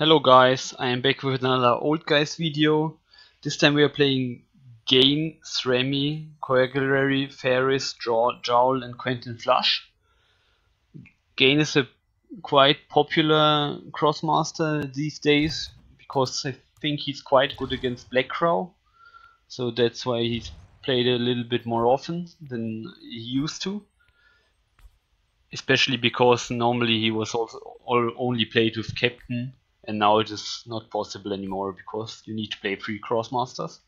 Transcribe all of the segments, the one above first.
Hello guys, I am back with another old guys video. This time we are playing Srammy, Coa Gulary, Phaeris, Djaul and Quentin Flush. Gain is a quite popular Krosmaster these days because I think he's quite good against Black Crow. So that's why he's played a little bit more often than he used to. Especially because normally he was also only played with Captain. And now it is not possible anymore because you need to play 3 Krosmasters.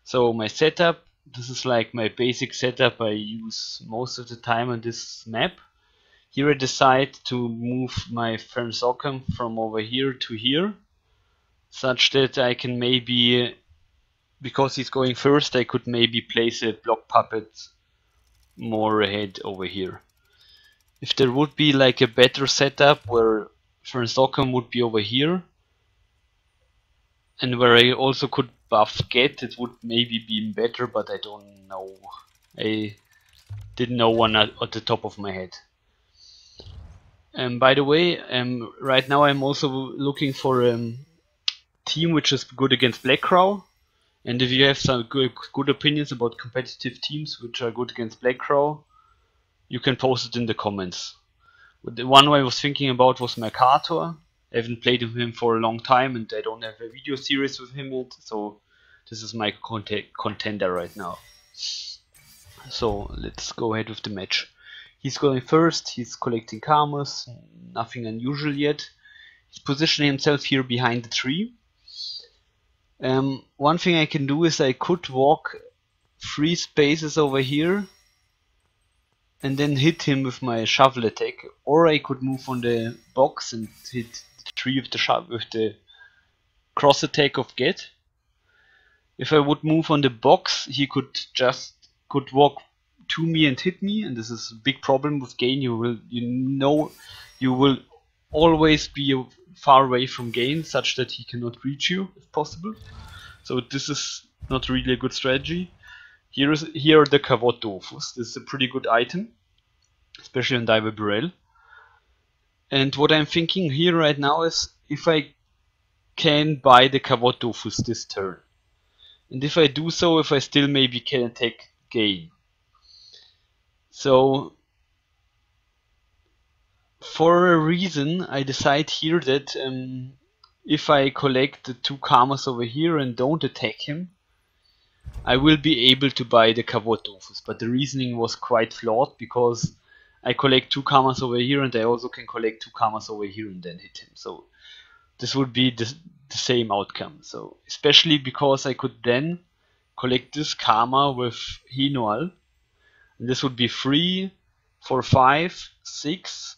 So my setup, this is like my basic setup I use most of the time on this map. Here I decide to move my Phaeris from over here to here, such that I can maybe, because he's going first, I could maybe place a block puppet more ahead over here. If there would be like a better setup where Phaeris would be over here, and where I also could buff Get, it would maybe be better, but I don't know. I didn't know one at the top of my head. By the way, right now I'm also looking for a team which is good against Black Crow. And if you have some good opinions about competitive teams which are good against Black Crow, you can post it in the comments. The one I was thinking about was Mercator. I haven't played with him for a long time and I don't have a video series with him yet, so this is my contender right now. So let's go ahead with the match. He's going first, he's collecting karmas, nothing unusual yet. He's positioning himself here behind the tree. One thing I can do is I could walk 3 spaces over here and then hit him with my shovel attack, or I could move on the box and hit the tree with the cross attack of Get. If I would move on the box, he could walk to me and hit me, and this is a big problem with Gain. You will always be far away from Gain, such that he cannot reach you if possible. So this is not really a good strategy. Here are the Kavot Dofus. This is a pretty good item, especially on Diver Burrell. And what I'm thinking here right now is if I can buy the Kavot Dofus this turn. And if I do so, if I still maybe can attack Gain. So for a reason I decide here that if I collect the 2 karmas over here and don't attack him, I will be able to buy the Kavot Dofus, but the reasoning was quite flawed because I collect 2 karmas over here and I also can collect 2 karmas over here and then hit him. So this would be the same outcome. So especially because I could then collect this karma with Hinoal, and this would be 3, 4, 5, 6,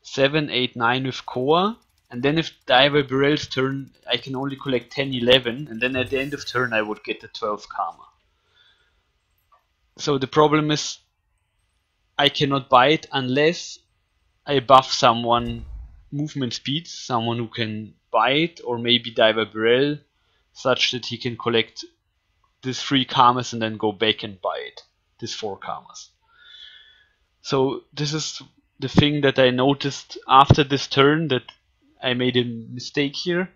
7, 8, 9 with Coa. And then if Diver Burrell's turn, I can only collect 10, 11, and then at the end of turn I would get the 12 karma. So the problem is I cannot buy it unless I buff someone movement speed, someone who can buy it, or maybe Diver Burrell, such that he can collect these 3 karmas and then go back and buy it, these 4 karmas. So this is the thing that I noticed after this turn, that I made a mistake here.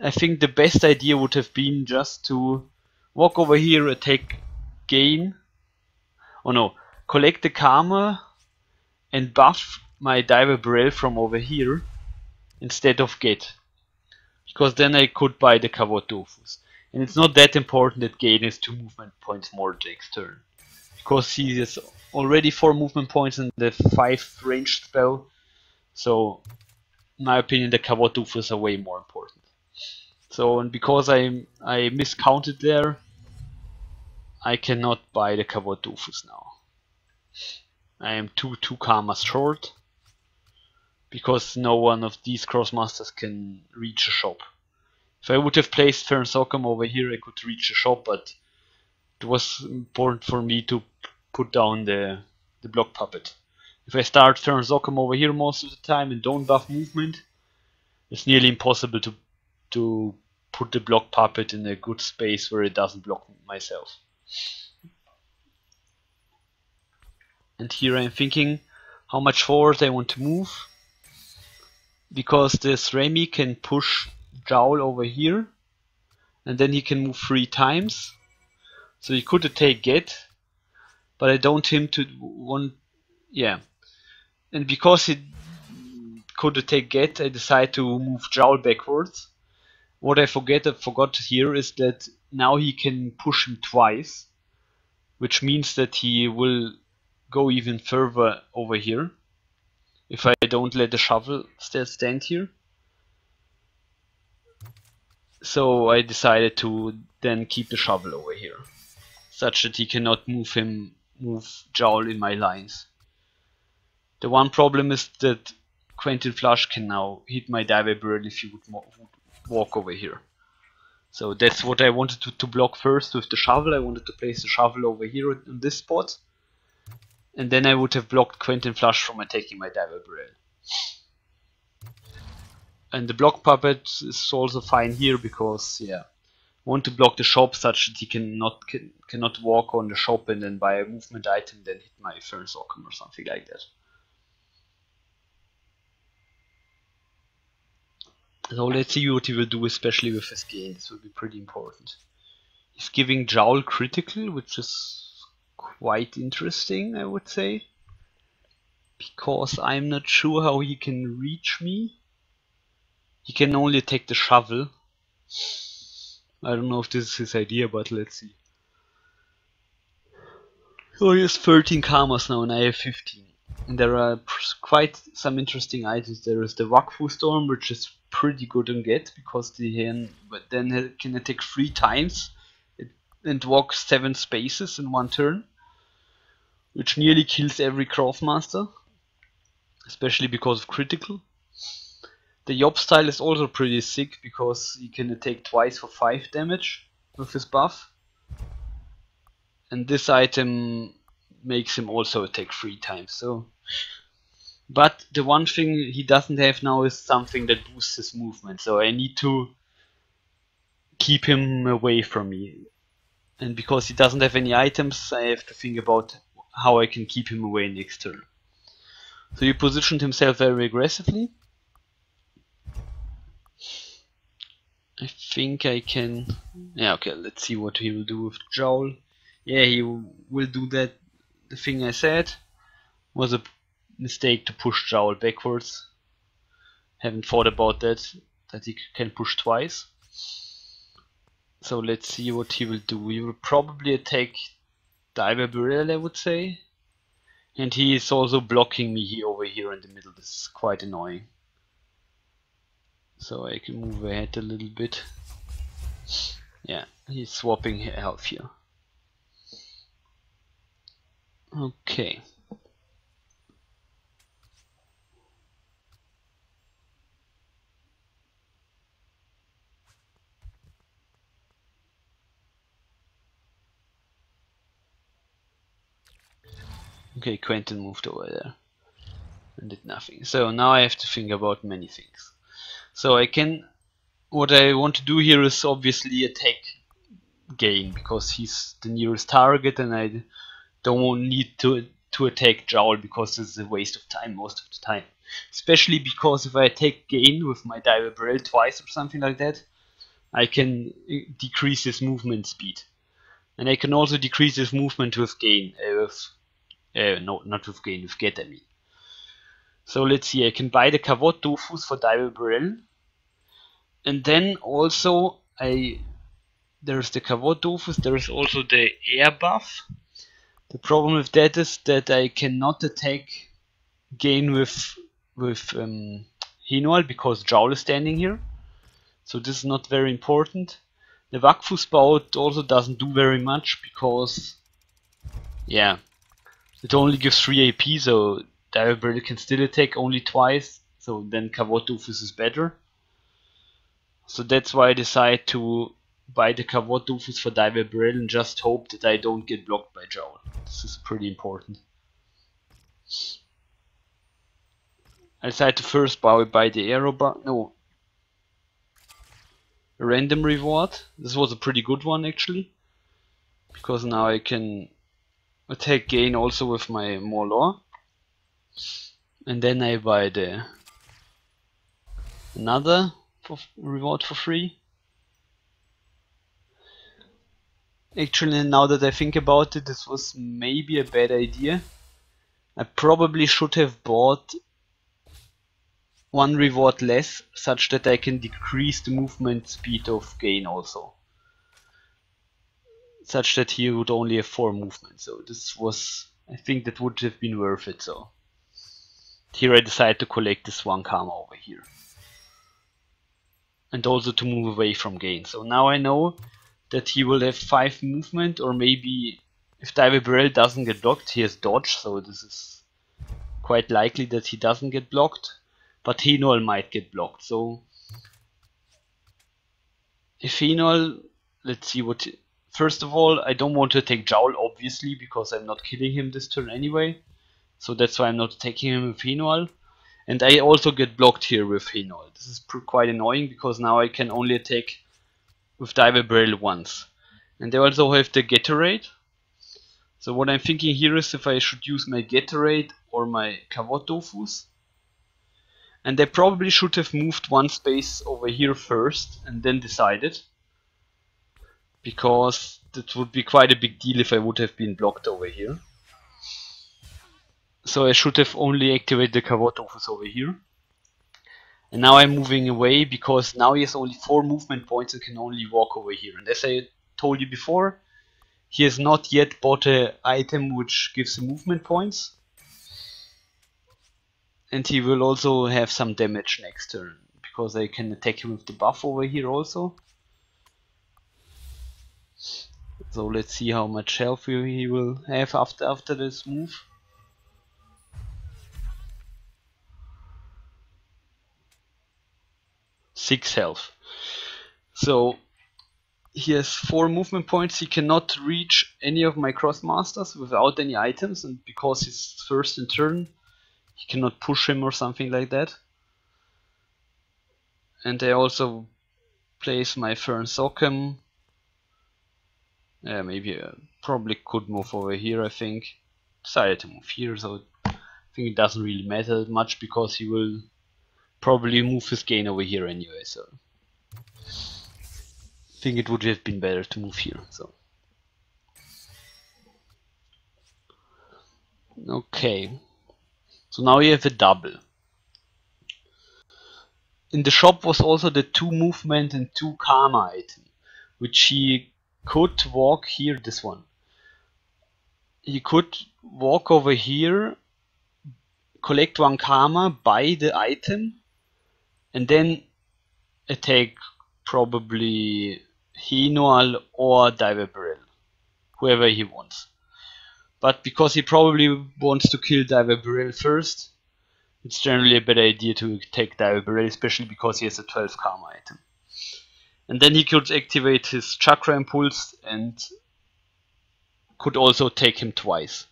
I think the best idea would have been just to walk over here, attack Gain. Oh no, collect the karma and buff my Diver Burrell from over here instead of Get. Because then I could buy the Kavot Dofus. And it's not that important that Gain is 2 movement points more next turn. Because he has already 4 movement points in the 5 ranged spell. So in my opinion, the Kavot Dofus are way more important. So, and because I miscounted there, I cannot buy the Kavot Dofus now. I am 2 karmas short, because no one of these Krosmasters can reach a shop. If I would have placed Phaeris over here, I could reach a shop, but it was important for me to put down the block puppet. If I start Phaeris over here most of the time and don't buff movement, it's nearly impossible to put the block puppet in a good space where it doesn't block myself. And here I'm thinking how much forward I want to move. because the Srammy can push Djaul over here, and then he can move 3 times. So he could take get, but I don't him to want, yeah. And because he could take get, I decide to move Djaul backwards. What I forgot here is that now he can push him twice, which means that he will go even further over here if I don't let the shovel stand here. So I decided to then keep the shovel over here, such that he cannot move Djaul in my lines. The one problem is that Quentin Flush can now hit my dive barrel if he would walk over here. So that's what I wanted to block first with the shovel. I wanted to place the shovel over here in this spot, and then I would have blocked Quentin Flush from attacking my dive barrel. And the block puppet is also fine here because, yeah, I want to block the shop such that he cannot walk on the shop and then buy a movement item, then hit my Phaeris Occam or something like that. So let's see what he will do, especially with his gain. This will be pretty important. He's giving Djaul critical, which is quite interesting, I would say, because I'm not sure how he can reach me. He can only attack the shovel. I don't know if this is his idea, but let's see. So he has 13 karmas now and I have 15. And there are quite some interesting items. There is the Wakfu Storm, which is pretty good on get because then can attack 3 times and walk 7 spaces in 1 turn, which nearly kills every Krosmaster, especially because of critical. The Yob style is also pretty sick because he can attack twice for 5 damage with his buff. And this item makes him also attack 3 times. So, but the one thing he doesn't have now is something that boosts his movement. So I need to keep him away from me. And because he doesn't have any items, I have to think about how I can keep him away next turn. So he positioned himself very aggressively. I think I can... Yeah, okay, let's see what he will do with Djaul. Yeah, he will do that. The thing I said was a mistake to push Djaul backwards. Haven't thought about that he can push twice. So let's see what he will do. He will probably attack Diver Barrel, I would say. And he is also blocking me over here in the middle. This is quite annoying. So I can move ahead a little bit. Yeah, he's swapping health here. Okay. Okay, Quentin moved over there and did nothing. So now I have to think about many things. So what I want to do here is obviously attack Gain because he's the nearest target and I don't need to attack Djaul because this is a waste of time most of the time. Especially because if I attack Gain with my Diver Barrel twice or something like that, I can decrease his movement speed. And I can also decrease his movement with Gain. No, not with Gain, with Get I mean. So let's see, I can buy the Kavod Dofus for Diver Barrel. And then also there's the Kavod Dofus, there is also the air buff. The problem with that is that I cannot attack Gain with Hinoal because Djaul is standing here. So this is not very important. The Wakfu Spout also doesn't do very much because, yeah, it only gives 3 AP, so Diver Barrel can still attack only twice, so then Kavod Dofus is better. So that's why I decide to buy the Kavod Dofus for Diver Barrel and just hope that I don't get blocked by Djaul. This is pretty important. I decided to first buy the arrow bar. No. A random reward. This was a pretty good one actually. Because now I can attack Gain also with my Morlor. And then I buy the Another reward for free. Actually, now that I think about it, this was maybe a bad idea. I probably should have bought one reward less, such that I can decrease the movement speed of Gain also. Such that he would only have 4 movements. So this was, I think that would have been worth it. So here I decided to collect this 1 karma over here. And also to move away from Gain. So now I know that he will have 5 movement, or maybe if Diver doesn't get blocked, he has dodge, so this is quite likely that he doesn't get blocked, but Henol might get blocked. So if Henol, let's see what, first of all, I don't want to take Djaul obviously, because I'm not killing him this turn anyway, so that's why I'm not taking him with Henol. And I also get blocked here with Henol. This is quite annoying, because now I can only attack with Diver once. And I also have the Gatorade. So what I'm thinking here is if I should use my Gatorade or my Kavot Dofus. And I probably should have moved 1 space over here first and then decided. Because that would be quite a big deal if I would have been blocked over here. So I should have only activated the Kavot Dofus over here. And now I'm moving away, because now he has only 4 movement points and can only walk over here. And as I told you before, he has not yet bought an item which gives him movement points. And he will also have some damage next turn, because I can attack him with the buff over here also. So let's see how much health he will have after this move. Six health. So he has 4 movement points. He cannot reach any of my Krosmasters without any items, and because he's first in turn, he cannot push him or something like that. And I also place my Fern Sockham. Yeah, maybe probably could move over here, I think. Decided to move here, so I think it doesn't really matter much, because he will probably move his Gain over here anyway, so I think it would have been better to move here. So okay, so now you have a double. In the shop was also the 2 movement and 2 karma item, which he could walk here, this one. He could walk over here, collect 1 karma, buy the item, and then attack probably Henol or Diver, whoever he wants. But because he probably wants to kill Diver first, it's generally a better idea to attack Diver, especially because he has a 12 karma item. And then he could activate his Chakra Impulse and could also take him twice.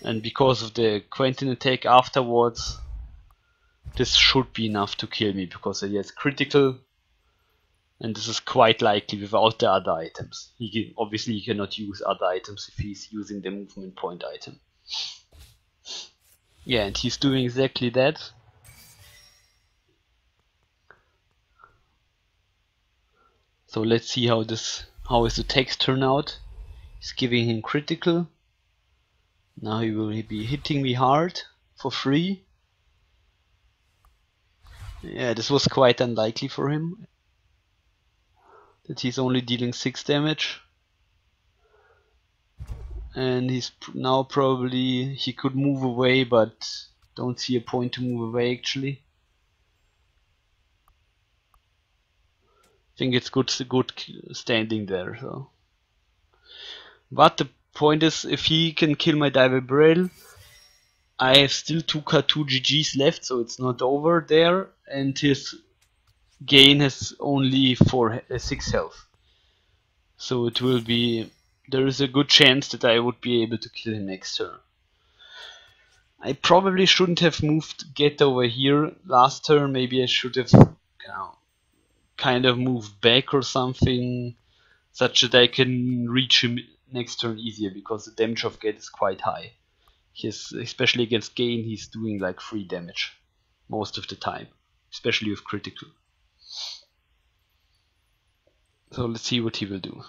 And because of the Quentin attack afterwards, this should be enough to kill me, because he has critical, and this is quite likely without the other items. Obviously he cannot use other items if he's using the movement point item. Yeah, and he's doing exactly that. So let's see how his attacks turn out. He's giving him critical. Now he will be hitting me hard for free. Yeah, this was quite unlikely for him, that he's only dealing 6 damage. And he's now probably, he could move away, but don't see a point to move away actually. I think it's good standing there. So, but the point is, if he can kill my Diver, I have still 2 GGs left, so it's not over there, and his Gain has only 6 health. So it will be, there is a good chance that I would be able to kill him next turn. I probably shouldn't have moved Get over here last turn. Maybe I should have kind of moved back or something, such that I can reach him next turn easier, because the damage of Get is quite high. Especially against Gain, he's doing like 3 damage most of the time. especially with critical. So let's see what he will do.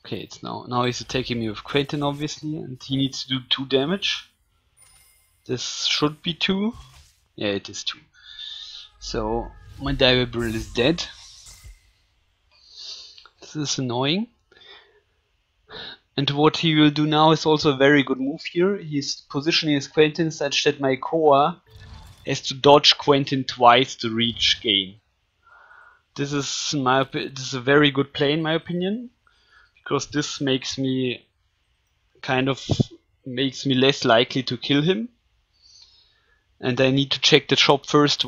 Okay, it's now he's attacking me with Quentin, obviously, and he needs to do 2 damage. This should be 2. Yeah, it is 2. So my Diver Brill is dead. This is annoying. And what he will do now is also a very good move here. He's positioning his Quentin such that my Coa has to dodge Quentin twice to reach game. This is a very good play in my opinion, because this makes me less likely to kill him. And I need to check the shop first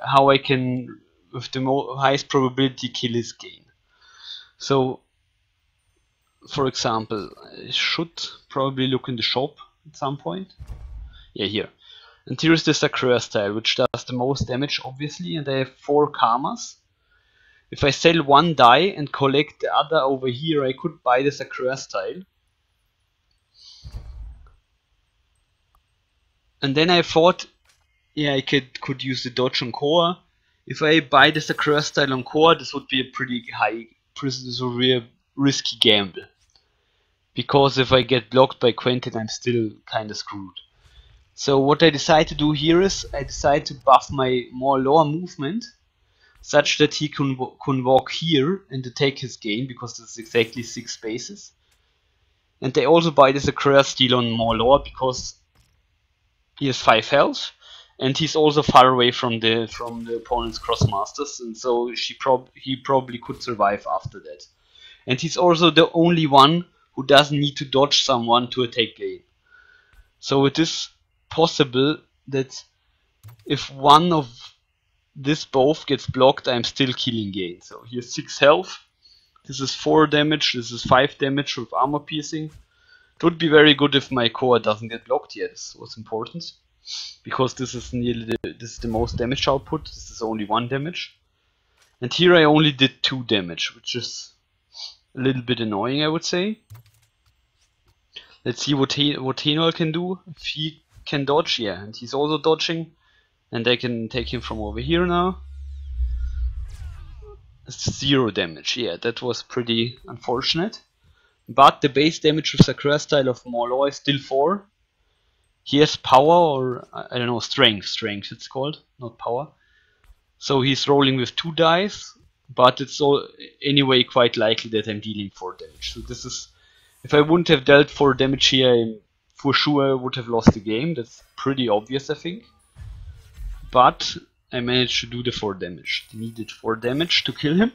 how I can, with the highest probability, kill his gain. So, for example, I should probably look in the shop at some point. Yeah, here. And here's the Sakura style, which does the most damage, obviously, and I have 4 karmas. If I sell 1 die and collect the other over here, I could buy the Sakura style. And then I thought, yeah, I could use the dodge on Coa. If I buy the Sakura style on Coa, this would be a this would be a risky gamble. Because if I get blocked by Quentin, I'm still kinda screwed. So what I decide to do here is, I decide to buff my more lower movement, such that he can walk here and attack his gain, because this is exactly 6 spaces. And I also buy the Sakura steel on more lower, because he has 5 health, and he's also far away from the opponent's Krosmasters, and so he probably could survive after that. And he's also the only one who doesn't need to dodge someone to attack gain. So it is possible that if one of this both gets blocked, I'm still killing gain. So he has 6 health, this is 4 damage, this is 5 damage with armor piercing. It would be very good if my Coa doesn't get blocked yet. This was important, because this is the most damage output. This is only 1 damage, and here I only did 2 damage, which is a little bit annoying, I would say. Let's see what Djaul can do. If he can dodge, yeah, and he's also dodging, and I can take him from over here now. It's 0 damage. Yeah, that was pretty unfortunate. But the base damage with Sakura style of Molo is still 4. He has power, or I don't know, strength it's called, not power. So he's rolling with 2 dice, but it's anyway quite likely that I'm dealing 4 damage. So this is, if I wouldn't have dealt 4 damage here, I for sure would have lost the game. That's pretty obvious, I think. But I managed to do the 4 damage. I needed 4 damage to kill him.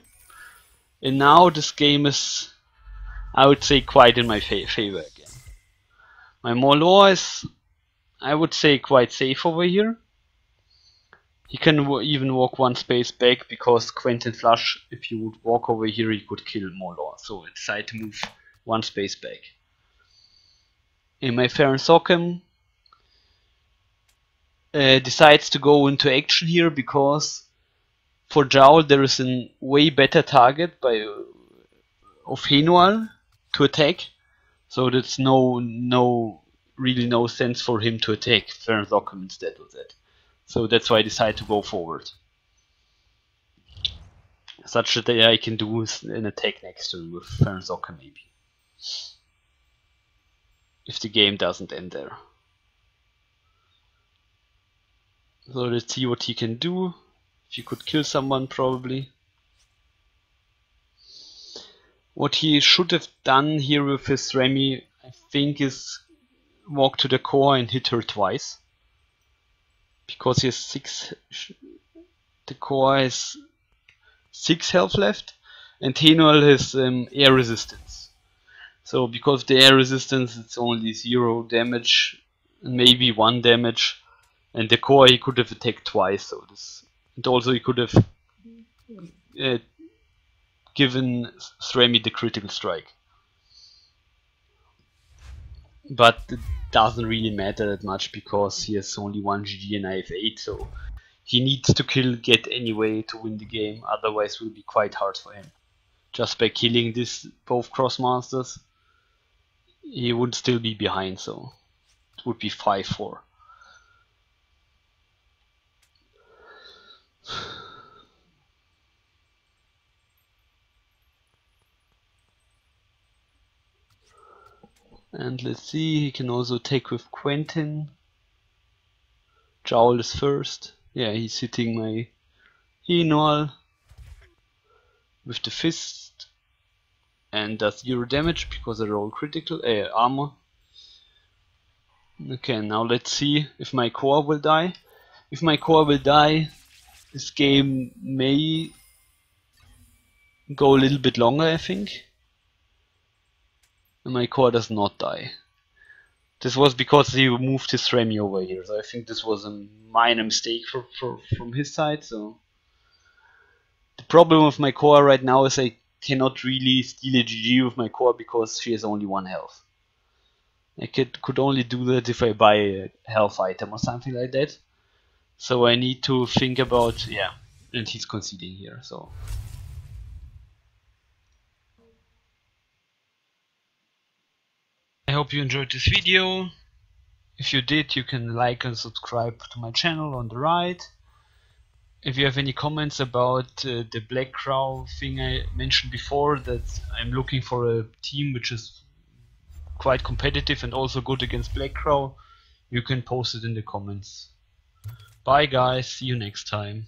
And now this game is, I would say, quite in my favor again. My Molo is, I would say, quite safe over here. He can even walk 1 space back, because Quentin Flush, if you would walk over here, he could kill Molo. So I decided to move 1 space back. In my Phaeris decides to go into action here, because for Djaul there is a way better target of Djaul to attack, so there's really no sense for him to attack Phaeris instead of that. So that's why I decided to go forward, such that I can do an attack next to him with Phaeris maybe, if the game doesn't end there. So let's see what he can do. If he could kill someone, probably. What he should have done here with his Srammy, I think, is walk to the Coa and hit her twice. Because he has 6... The Coa has 6 health left, and Djaul has air resistance. So because of the air resistance, it's only 0 damage, and maybe 1 damage. And the Coa he could have attacked twice, so this, and also he could have given Srammy the critical strike. But it doesn't really matter that much, because he has only 1 GG and I have 8, so he needs to kill Get anyway to win the game, otherwise it will be quite hard for him. Just by killing this both Krosmasters, he would still be behind, so it would be 5-4. And let's see, he can also take with Quentin. Djaul is first. Yeah, he's hitting my Enol with the fist and does 0 damage because I roll critical armor. Okay, now let's see if my Coa will die. If my Coa will die, this game may go a little bit longer, I think. And my Coa does not die. This was because he moved his Srammy over here, so I think this was a minor mistake from his side. So the problem with my Coa right now is I cannot really steal a GG with my Coa because she has only 1 health. I could only do that if I buy a health item or something like that. So I need to think about, yeah, and he's conceding here, so. I hope you enjoyed this video. If you did, you can like and subscribe to my channel on the right. If you have any comments about the Black Crow thing I mentioned before, that I'm looking for a team which is quite competitive and also good against Black Crow, you can post it in the comments. Bye guys, see you next time.